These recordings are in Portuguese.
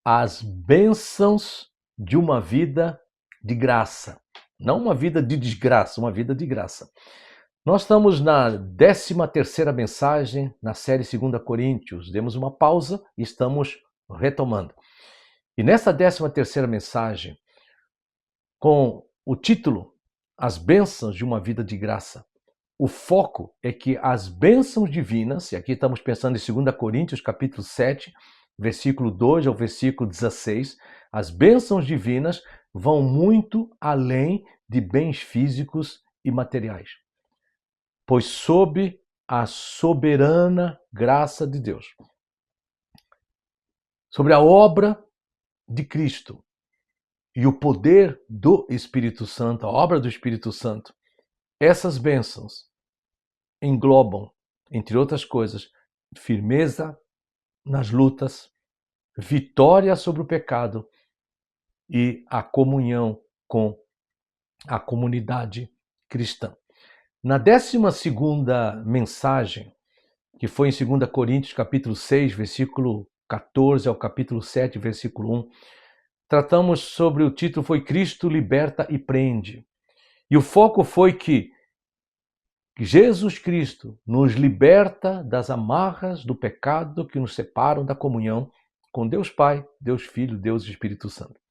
as bênçãos de uma vida de graça. Não uma vida de desgraça, uma vida de graça. Nós estamos na 13ª mensagem na série 2 Coríntios. Demos uma pausa e estamos retomando. E nessa 13ª mensagem, com o título As Bênçãos de uma Vida de Graça, o foco é que as bênçãos divinas, e aqui estamos pensando em 2 Coríntios capítulo 7, versículo 2 ao versículo 16, as bênçãos divinas vão muito além de bens físicos e materiais. Pois sob a soberana graça de Deus, sobre a obra de Cristo e o poder do Espírito Santo, a obra do Espírito Santo, essas bênçãos englobam, entre outras coisas, firmeza nas lutas, vitória sobre o pecado e a comunhão com a comunidade cristã. Na 12ª mensagem, que foi em 2 Coríntios capítulo 6, versículo 14 ao capítulo 7, versículo 1, tratamos sobre o título foi Cristo liberta e prende. E o foco foi que Jesus Cristo nos liberta das amarras do pecado que nos separam da comunhão com Deus Pai, Deus Filho, Deus Espírito Santo.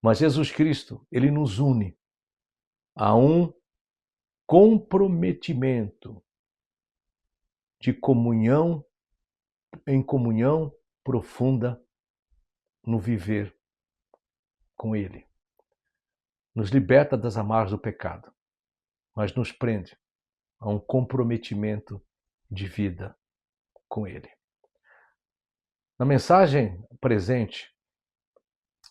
Mas Jesus Cristo, ele nos une a um comprometimento de comunhão, em comunhão profunda no viver com Ele. Nos liberta das amarras do pecado, mas nos prende a um comprometimento de vida com Ele. Na mensagem presente,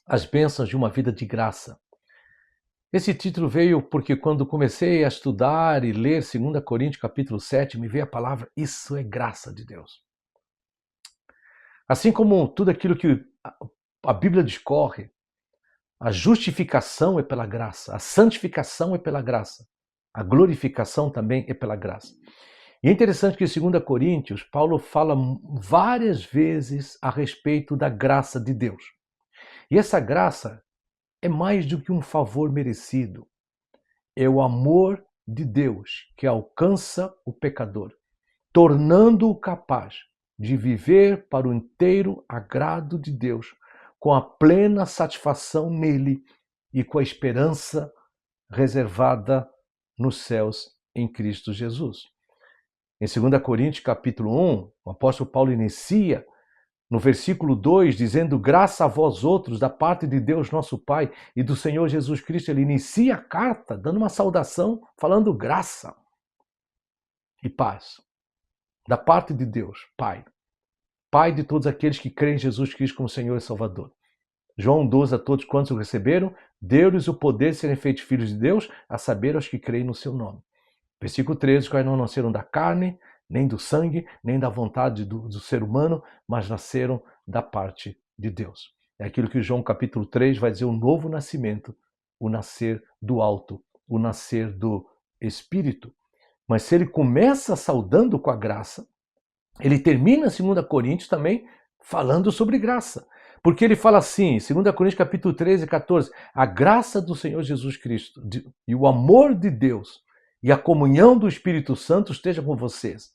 as bênçãos de uma vida de graça. Esse título veio porque quando comecei a estudar e ler 2 Coríntios capítulo 7, me veio a palavra, isso é graça de Deus. Assim como tudo aquilo que a Bíblia discorre, a justificação é pela graça, a santificação é pela graça, a glorificação também é pela graça. E é interessante que em 2 Coríntios, Paulo fala várias vezes a respeito da graça de Deus. E essa graça é mais do que um favor merecido. É o amor de Deus que alcança o pecador, tornando-o capaz de viver para o inteiro agrado de Deus, com a plena satisfação nele e com a esperança reservada nos céus em Cristo Jesus. Em 2 Coríntios capítulo 1, o apóstolo Paulo inicia no versículo 2, dizendo graça a vós outros, da parte de Deus nosso Pai e do Senhor Jesus Cristo. Ele inicia a carta dando uma saudação, falando graça e paz. Da parte de Deus, Pai. Pai de todos aqueles que creem em Jesus Cristo como Senhor e Salvador. João 12, a todos quantos o receberam, deu-lhes o poder de serem feitos filhos de Deus, a saber aos que creem no seu nome. Versículo 13, os quais não nasceram da carne, nem do sangue, nem da vontade do ser humano, mas nasceram da parte de Deus. É aquilo que João capítulo 3 vai dizer, o novo nascimento, o nascer do alto, o nascer do Espírito. Mas se ele começa saudando com a graça, ele termina 2 Coríntios também falando sobre graça. Porque ele fala assim, 2 Coríntios capítulo 13 e 14, a graça do Senhor Jesus Cristo e o amor de Deus e a comunhão do Espírito Santo esteja com vocês.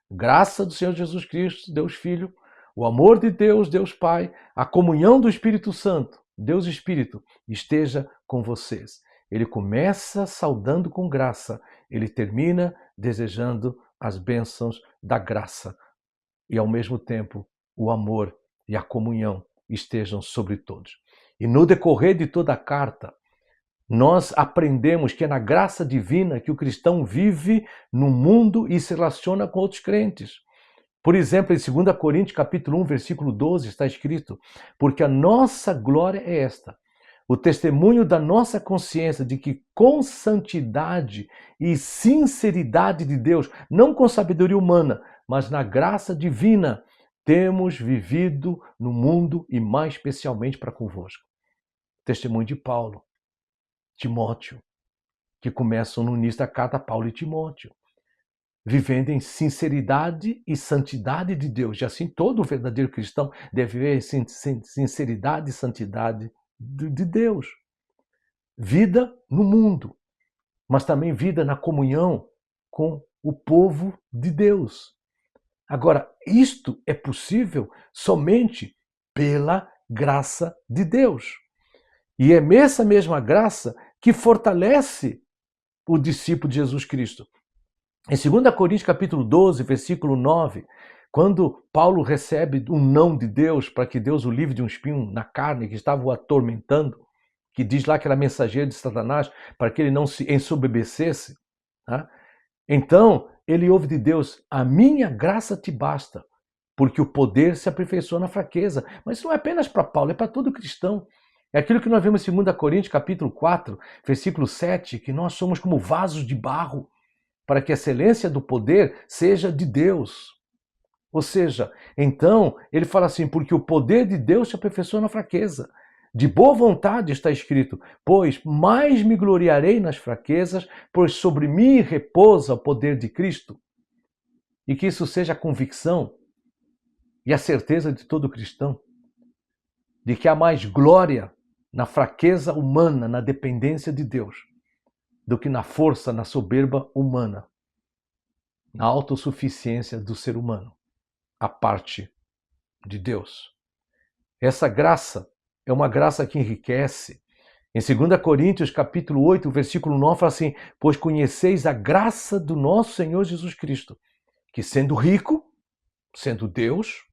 Graça do Senhor Jesus Cristo, Deus Filho, o amor de Deus, Deus Pai, a comunhão do Espírito Santo, Deus Espírito, esteja com vocês. Ele começa saudando com graça, ele termina desejando as bênçãos da graça. E ao mesmo tempo, o amor e a comunhão estejam sobre todos. E no decorrer de toda a carta, nós aprendemos que é na graça divina que o cristão vive no mundo e se relaciona com outros crentes. Por exemplo, em 2 Coríntios capítulo 1, versículo 12, está escrito, porque a nossa glória é esta, o testemunho da nossa consciência de que com santidade e sinceridade de Deus, não com sabedoria humana, mas na graça divina, temos vivido no mundo e mais especialmente para convosco. Testemunho de Paulo, Timóteo, que começam no início da carta Paulo e Timóteo. vivendo em sinceridade e santidade de Deus. E assim todo verdadeiro cristão deve viver em sinceridade e santidade de Deus. Vida no mundo, mas também vida na comunhão com o povo de Deus. Agora, isto é possível somente pela graça de Deus. E é essa mesma graça que fortalece o discípulo de Jesus Cristo. Em 2 Coríntios capítulo 12, versículo 9, quando Paulo recebe um não de Deus para que Deus o livre de um espinho na carne que estava o atormentando, que diz lá que era mensageiro de Satanás, para que ele não se ensoberbecesse, tá? Então ele ouve de Deus: a minha graça te basta, porque o poder se aperfeiçoa na fraqueza. Mas isso não é apenas para Paulo, é para todo cristão. É aquilo que nós vemos em 2 Coríntios capítulo 4, versículo 7, que nós somos como vasos de barro, para que a excelência do poder seja de Deus. Ou seja, então, ele fala assim, porque o poder de Deus se aperfeiçoa na fraqueza. De boa vontade está escrito, pois mais me gloriarei nas fraquezas, pois sobre mim repousa o poder de Cristo. E que isso seja a convicção e a certeza de todo cristão, de que há mais glória na fraqueza humana, na dependência de Deus, do que na força, na soberba humana, na autossuficiência do ser humano, a parte de Deus. Essa graça é uma graça que enriquece. Em 2 Coríntios, capítulo 8, versículo 9, fala assim, pois conheceis a graça do nosso Senhor Jesus Cristo, que sendo rico, sendo Deus,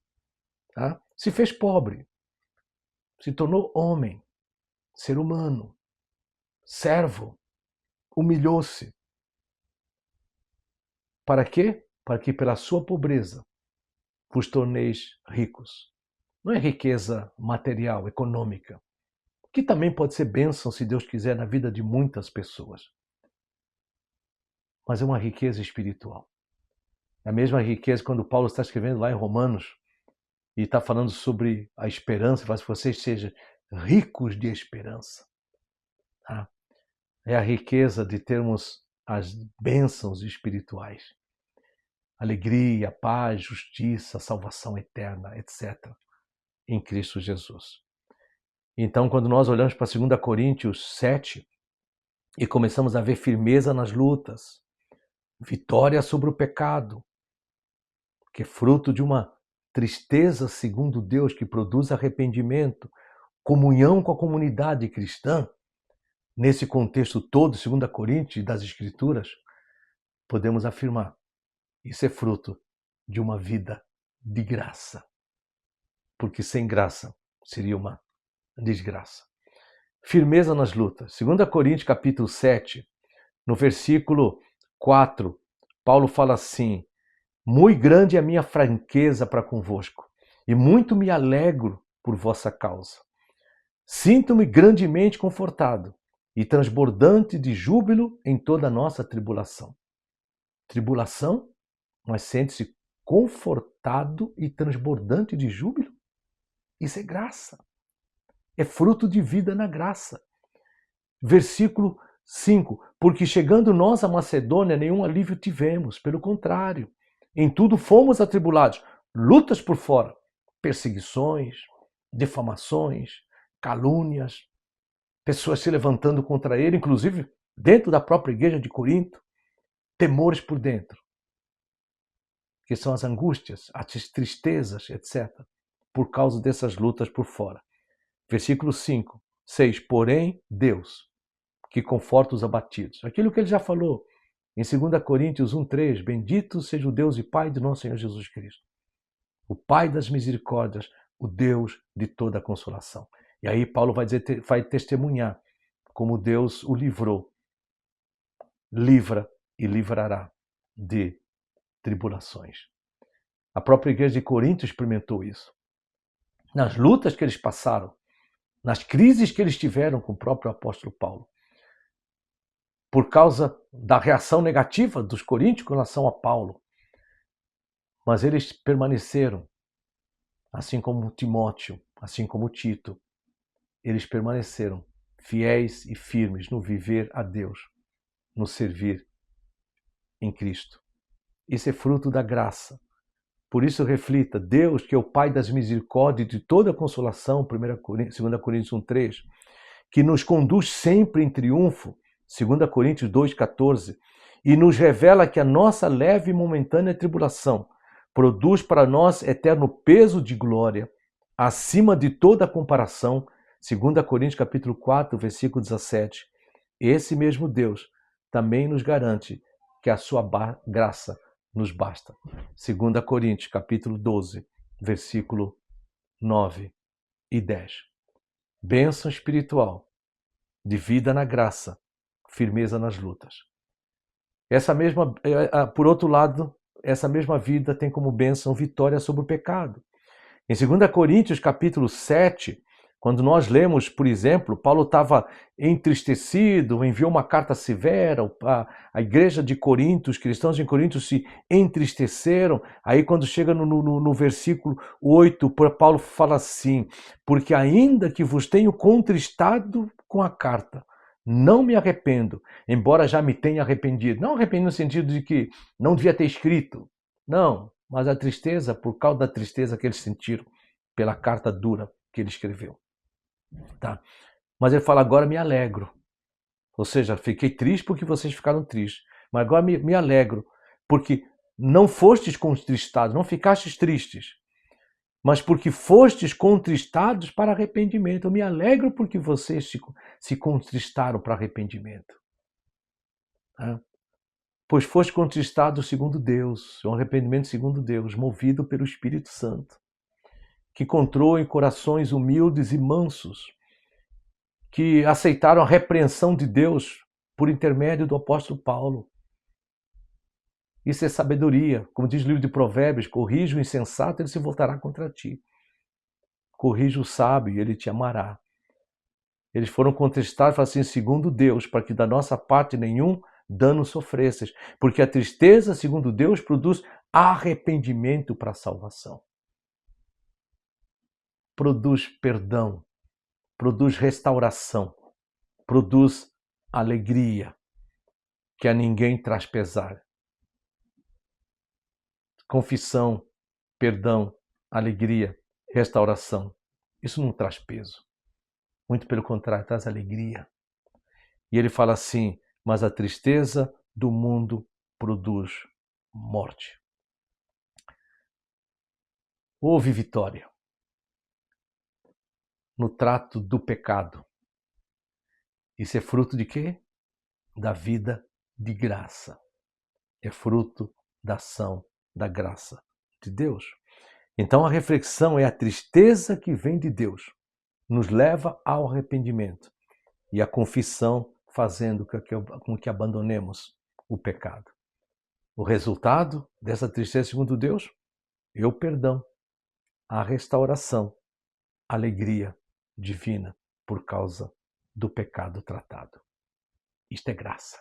tá, se fez pobre, se tornou homem, ser humano, servo, humilhou-se. Para quê? Para que pela sua pobreza vos torneis ricos. Não é riqueza material, econômica, que também pode ser bênção, se Deus quiser, na vida de muitas pessoas. Mas é uma riqueza espiritual. É a mesma riqueza quando Paulo está escrevendo lá em Romanos e está falando sobre a esperança, faz que vocês sejam ricos de esperança. Tá? É a riqueza de termos as bênçãos espirituais. Alegria, paz, justiça, salvação eterna, etc. em Cristo Jesus. Então, quando nós olhamos para 2 Coríntios 7 e começamos a ver firmeza nas lutas, vitória sobre o pecado, que é fruto de uma tristeza segundo Deus que produz arrependimento, comunhão com a comunidade cristã, nesse contexto todo, 2 Coríntios, das Escrituras, podemos afirmar, isso é fruto de uma vida de graça. Porque sem graça seria uma desgraça. Firmeza nas lutas. 2 Coríntios capítulo 7, no versículo 4, Paulo fala assim, muito grande é a minha franqueza para convosco, e muito me alegro por vossa causa. Sinto-me grandemente confortado e transbordante de júbilo em toda a nossa tribulação. Tribulação, mas sente-se confortado e transbordante de júbilo? Isso é graça. É fruto de vida na graça. Versículo 5. Porque chegando nós à Macedônia, nenhum alívio tivemos. Pelo contrário, em tudo fomos atribulados. Lutas por fora, perseguições, difamações, calúnias, pessoas se levantando contra ele, inclusive dentro da própria igreja de Corinto, temores por dentro, que são as angústias, as tristezas, etc., por causa dessas lutas por fora. Versículo 5, 6. Porém, Deus, que conforta os abatidos. Aquilo que ele já falou em 2 Coríntios 1, 3. Bendito seja o Deus e Pai de nosso Senhor Jesus Cristo. O Pai das misericórdias, o Deus de toda a consolação. E aí Paulo vai testemunhar como Deus o livrou, livra e livrará de tribulações. A própria igreja de Corinto experimentou isso. Nas lutas que eles passaram, nas crises que eles tiveram com o próprio apóstolo Paulo, por causa da reação negativa dos coríntios com relação a Paulo. Mas eles permaneceram, assim como Timóteo, assim como Tito, eles permaneceram fiéis e firmes no viver a Deus, no servir em Cristo. Isso é fruto da graça. Por isso reflita, Deus, que é o Pai das misericórdias e de toda consolação, 2 Coríntios 1:3, que nos conduz sempre em triunfo, 2 Coríntios 2:14, e nos revela que a nossa leve e momentânea tribulação produz para nós eterno peso de glória, acima de toda comparação, 2 Coríntios capítulo 4, versículo 17. Esse mesmo Deus também nos garante que a sua graça nos basta. 2 Coríntios capítulo 12, versículo 9 e 10. Bênção espiritual de vida na graça, firmeza nas lutas. Por outro lado, essa mesma vida tem como bênção vitória sobre o pecado. Em 2 Coríntios capítulo 7, quando nós lemos, por exemplo, Paulo estava entristecido, enviou uma carta severa, a igreja de Corinto, os cristãos de Corinto se entristeceram. Aí quando chega no versículo 8, Paulo fala assim, porque ainda que vos tenho contristado com a carta, não me arrependo, embora já me tenha arrependido. Não arrependido no sentido de que não devia ter escrito, não, mas a tristeza, por causa da tristeza que eles sentiram pela carta dura que ele escreveu. Tá? Mas ele fala, agora me alegro. Ou seja, fiquei triste porque vocês ficaram tristes. Mas agora me alegro, porque não fostes contristados, não ficastes tristes, mas porque fostes contristados para arrependimento. Eu me alegro porque vocês se contristaram para arrependimento. Tá? Pois foste contristado segundo Deus, um arrependimento segundo Deus, movido pelo Espírito Santo, que encontrou em corações humildes e mansos, que aceitaram a repreensão de Deus por intermédio do apóstolo Paulo. Isso é sabedoria. Como diz o livro de Provérbios, corrige o insensato, ele se voltará contra ti. Corrige o sábio e ele te amará. Eles foram contristados, falaram assim, segundo Deus, para que da nossa parte nenhum dano sofresses. Porque a tristeza, segundo Deus, produz arrependimento para a salvação. Produz perdão, produz restauração, produz alegria, que a ninguém traz pesar. Confissão, perdão, alegria, restauração. Isso não traz peso. Muito pelo contrário, traz alegria. E ele fala assim, mas a tristeza do mundo produz morte. Houve vitória no trato do pecado. Isso é fruto de quê? Da vida de graça. É fruto da ação da graça de Deus. Então a reflexão é a tristeza que vem de Deus, nos leva ao arrependimento e a confissão fazendo com que abandonemos o pecado. O resultado dessa tristeza, segundo Deus, é o perdão, a restauração, a alegria divina por causa do pecado tratado. Isto é graça.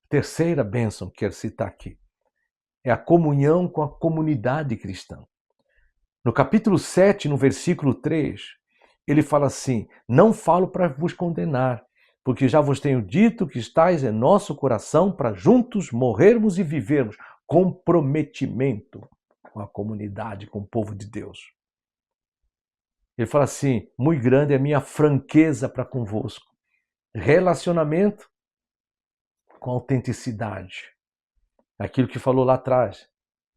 Terceira bênção que quero citar aqui é a comunhão com a comunidade cristã. No capítulo 7, no versículo 3, ele fala assim, não falo para vos condenar, porque já vos tenho dito que estáis em nosso coração para juntos morrermos e vivermos. Comprometimento com a comunidade, com o povo de Deus. Ele fala assim, muito grande é a minha franqueza para convosco. Relacionamento com autenticidade. Aquilo que falou lá atrás,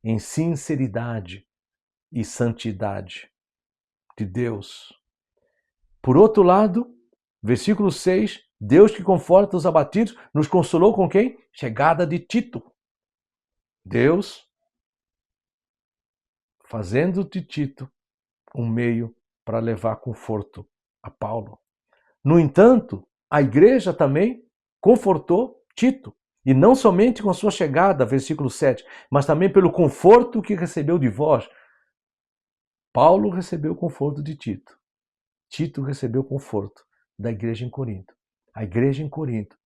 em sinceridade e santidade de Deus. Por outro lado, versículo 6, Deus que conforta os abatidos, nos consolou com quem? Chegada de Tito. Deus fazendo de Tito um meio para levar conforto a Paulo. No entanto, a igreja também confortou Tito. E não somente com a sua chegada, versículo 7, mas também pelo conforto que recebeu de vós. Paulo recebeu o conforto de Tito. Tito recebeu o conforto da igreja em Corinto. A igreja em Corinto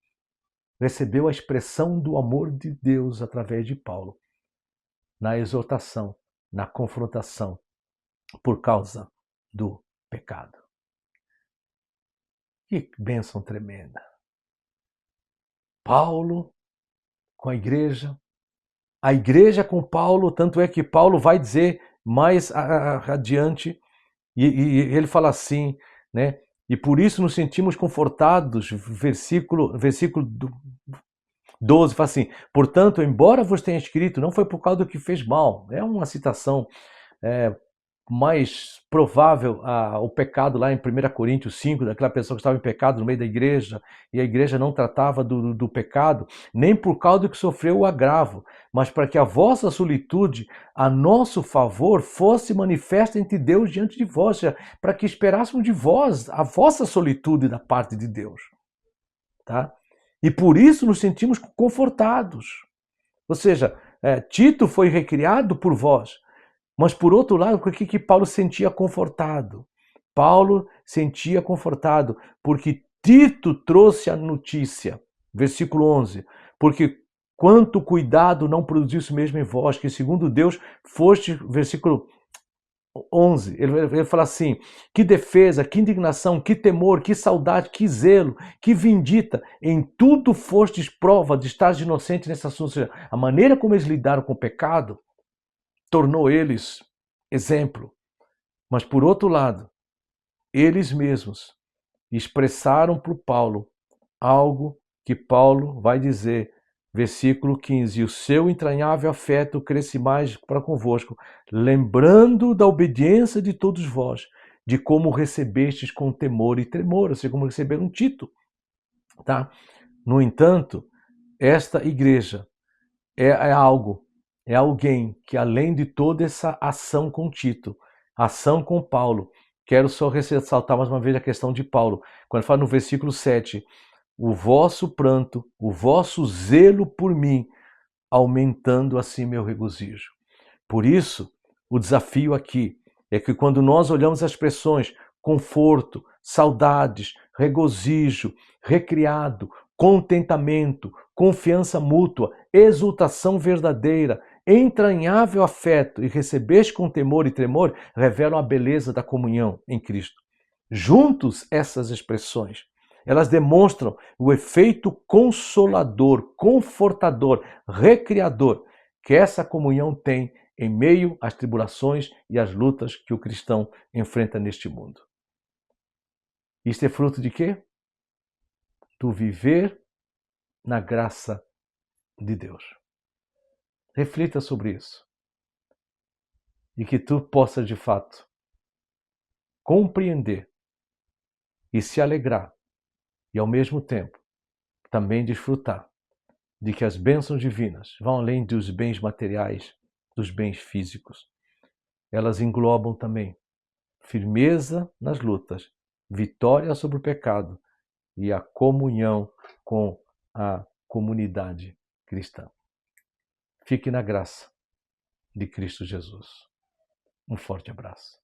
recebeu a expressão do amor de Deus através de Paulo, na exortação, na confrontação, por causa do pecado. Que bênção tremenda! Paulo com a igreja, a igreja com Paulo, tanto é que Paulo vai dizer mais adiante, e ele fala assim, né? E por isso nos sentimos confortados, versículo 12, fala assim, portanto, embora vos tenha escrito, não foi por causa do que fez mal. É uma citação mais provável o pecado lá em 1 Coríntios 5, daquela pessoa que estava em pecado no meio da igreja, e a igreja não tratava do pecado, nem por causa do que sofreu o agravo, mas para que a vossa solitude, a nosso favor, fosse manifesta entre Deus diante de vós, ou seja, para que esperássemos de vós a vossa solitude da parte de Deus. Tá? E por isso nos sentimos confortados. Ou seja, Tito foi recriado por vós. Mas por outro lado, por que Paulo sentia confortado? Paulo sentia confortado porque Tito trouxe a notícia. Versículo 11. Porque quanto cuidado não produziu isso mesmo em vós, que segundo Deus foste, versículo 11, ele fala assim, que defesa, que indignação, que temor, que saudade, que zelo, que vindita, em tudo fostes prova de estar inocente nesse assunto. Ou seja, a maneira como eles lidaram com o pecado tornou eles exemplo. Mas por outro lado, eles mesmos expressaram para Paulo algo que Paulo vai dizer, versículo 15, e o seu entranhável afeto cresce mais para convosco, lembrando da obediência de todos vós, de como recebestes com temor e tremor, ou seja, como receberam Tito. Tá? No entanto, esta igreja é alguém que além de toda essa ação com Tito, ação com Paulo, quero só ressaltar mais uma vez a questão de Paulo, quando fala no versículo 7, o vosso pranto, o vosso zelo por mim, aumentando assim meu regozijo. Por isso, o desafio aqui é que quando nós olhamos as expressões conforto, saudades, regozijo, recriado, contentamento, confiança mútua, exultação verdadeira, entranhável afeto e recebeste com temor e tremor, revelam a beleza da comunhão em Cristo. Juntos, essas expressões, elas demonstram o efeito consolador, confortador, recriador que essa comunhão tem em meio às tribulações e às lutas que o cristão enfrenta neste mundo. Isto é fruto de quê? Do viver na graça de Deus. Reflita sobre isso. E que tu possas, de fato, compreender e se alegrar e, ao mesmo tempo, também desfrutar de que as bênçãos divinas vão além dos bens materiais, dos bens físicos. Elas englobam também firmeza nas lutas, vitória sobre o pecado e a comunhão com a comunidade cristã. Fique na graça de Cristo Jesus. Um forte abraço.